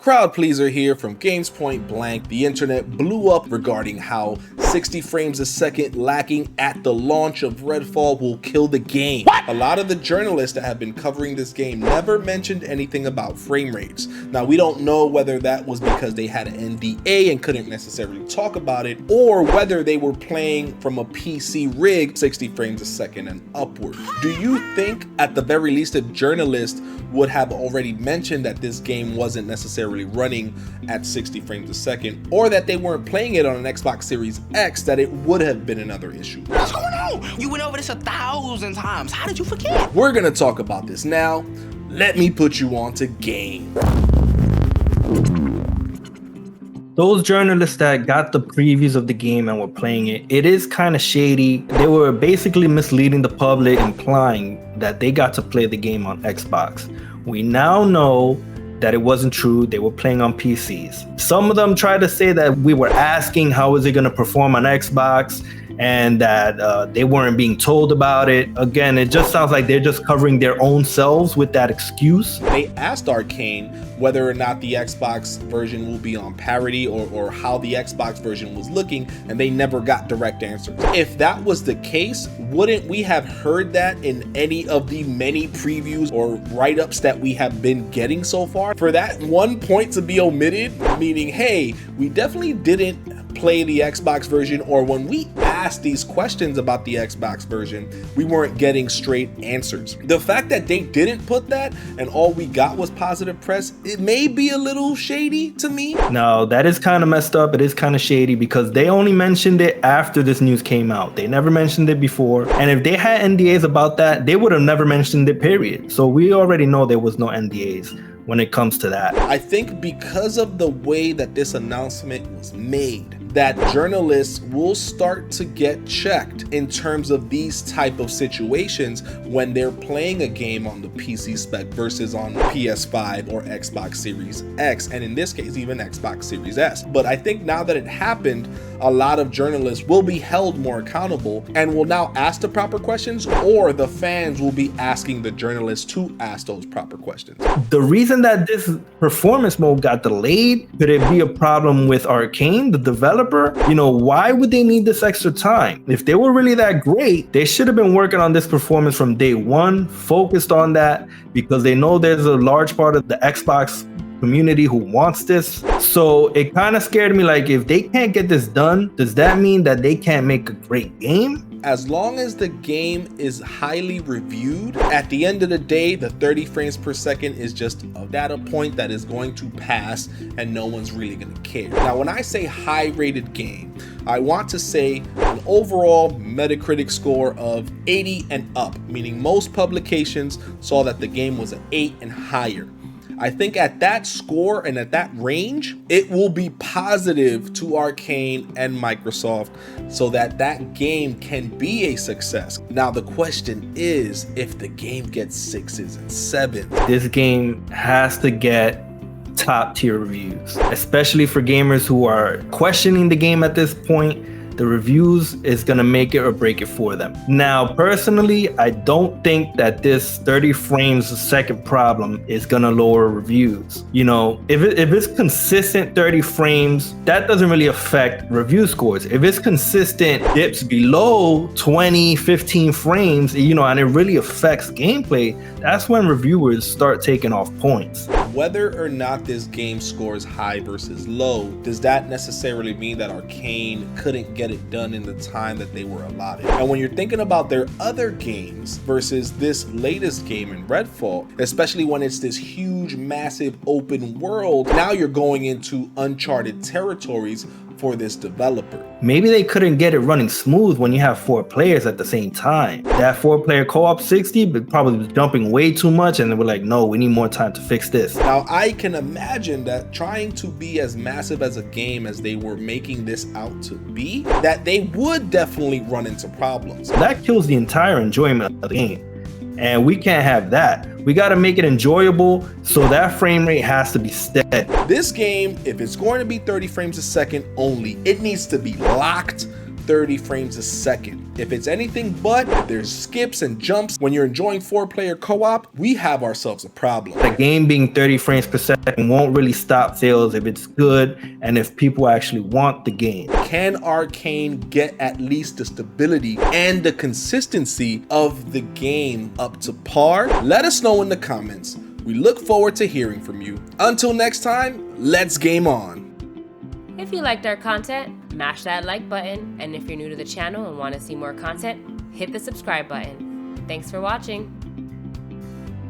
Crowd pleaser here from Games Point Blank. The internet blew up regarding how 60 frames a second lacking at the launch of Redfall will kill the game. What? A lot of the journalists that have been covering this game never mentioned anything about frame rates. Now, we don't know whether that was because they had an NDA and couldn't necessarily talk about it, or whether they were playing from a PC rig 60 frames a second and upward. Do you think at the very least a journalist would have already mentioned that this game wasn't necessarily running at 60 frames a second, or that they weren't playing it on an Xbox Series X, that it would have been another issue? What's going on? You went over this 1,000 times. How did you forget? We're gonna talk about this now. Let me put you on to game. Those journalists that got the previews of the game and were playing it, it is kind of shady. They were basically misleading the public, implying that they got to play the game on Xbox. We now know that it wasn't true. They were playing on PCs. Some of them tried to say that we were asking how is it going to perform on Xbox, and that they weren't being told about it. Again, it just sounds like they're just covering their own selves with that excuse. They asked Arcane whether or not the Xbox version will be on parity, or how the Xbox version was looking, and they never got direct answers. If that was the case, wouldn't we have heard that in any of the many previews or write-ups that we have been getting so far? For that one point to be omitted, meaning, hey, we definitely didn't play the Xbox version, or when we asked these questions about the Xbox version, we weren't getting straight answers. The fact that they didn't put that and all we got was positive press, it may be a little shady to me. No, that is kind of messed up. It is kind of shady because they only mentioned it after this news came out. They never mentioned it before. And if they had NDAs about that, they would have never mentioned it, period. So we already know there was no NDAs when it comes to that. I think because of the way that this announcement was made, that journalists will start to get checked in terms of these type of situations when they're playing a game on the PC spec versus on PS5 or Xbox Series X, and in this case even Xbox Series S. But I think now that it happened, a lot of journalists will be held more accountable and will now ask the proper questions, or the fans will be asking the journalists to ask those proper questions. The reason that this performance mode got delayed, could it be a problem with Arcane, the developer? You know, why would they need this extra time? If they were really that great, they should have been working on this performance from day one, focused on that, because they know there's a large part of the Xbox community who wants this. So it kind of scared me, like, if they can't get this done, does that mean that they can't make a great game? As long as the game is highly reviewed, at the end of the day, the 30 frames per second is just a data point that is going to pass and no one's really going to care. Now, when I say high rated game, I want to say an overall Metacritic score of 80 and up, meaning most publications saw that the game was an 8 and higher. I think at that score and at that range, it will be positive to Arcane and Microsoft so that that game can be a success. Now, the question is, if the game gets 6s and 7s. This game has to get top tier reviews, especially for gamers who are questioning the game at this point. The reviews is gonna make it or break it for them. Now, personally, I don't think that this 30 frames a second problem is gonna lower reviews. You know, if it's consistent 30 frames, that doesn't really affect review scores. If it's consistent dips below 20, 15 frames, you know, and it really affects gameplay, that's when reviewers start taking off points. Whether or not this game scores high versus low, does that necessarily mean that Arcane couldn't get it done in the time that they were allotted? And when you're thinking about their other games versus this latest game in Redfall, especially when it's this huge, massive open world, now you're going into uncharted territories for this developer. Maybe they couldn't get it running smooth when you have 4 players at the same time. That 4-player co-op 60 but probably was jumping way too much, and they were like, no, we need more time to fix this. Now, I can imagine that trying to be as massive as a game as they were making this out to be, that they would definitely run into problems. That kills the entire enjoyment of the game. And we can't have that. We got to make it enjoyable, so that frame rate has to be steady. This game, if it's going to be 30 frames a second only, it needs to be locked 30 frames a second. If it's anything but, if there's skips and jumps when you're enjoying 4-player co-op, we have ourselves a problem. The game being 30 frames per second won't really stop sales if it's good and if people actually want the game. Can Arcane get at least the stability and the consistency of the game up to par? Let us know in the comments. We look forward to hearing from you. Until next time, let's game on. If you liked our content, mash that like button, and if you're new to the channel and want to see more content, hit the subscribe button. Thanks for watching.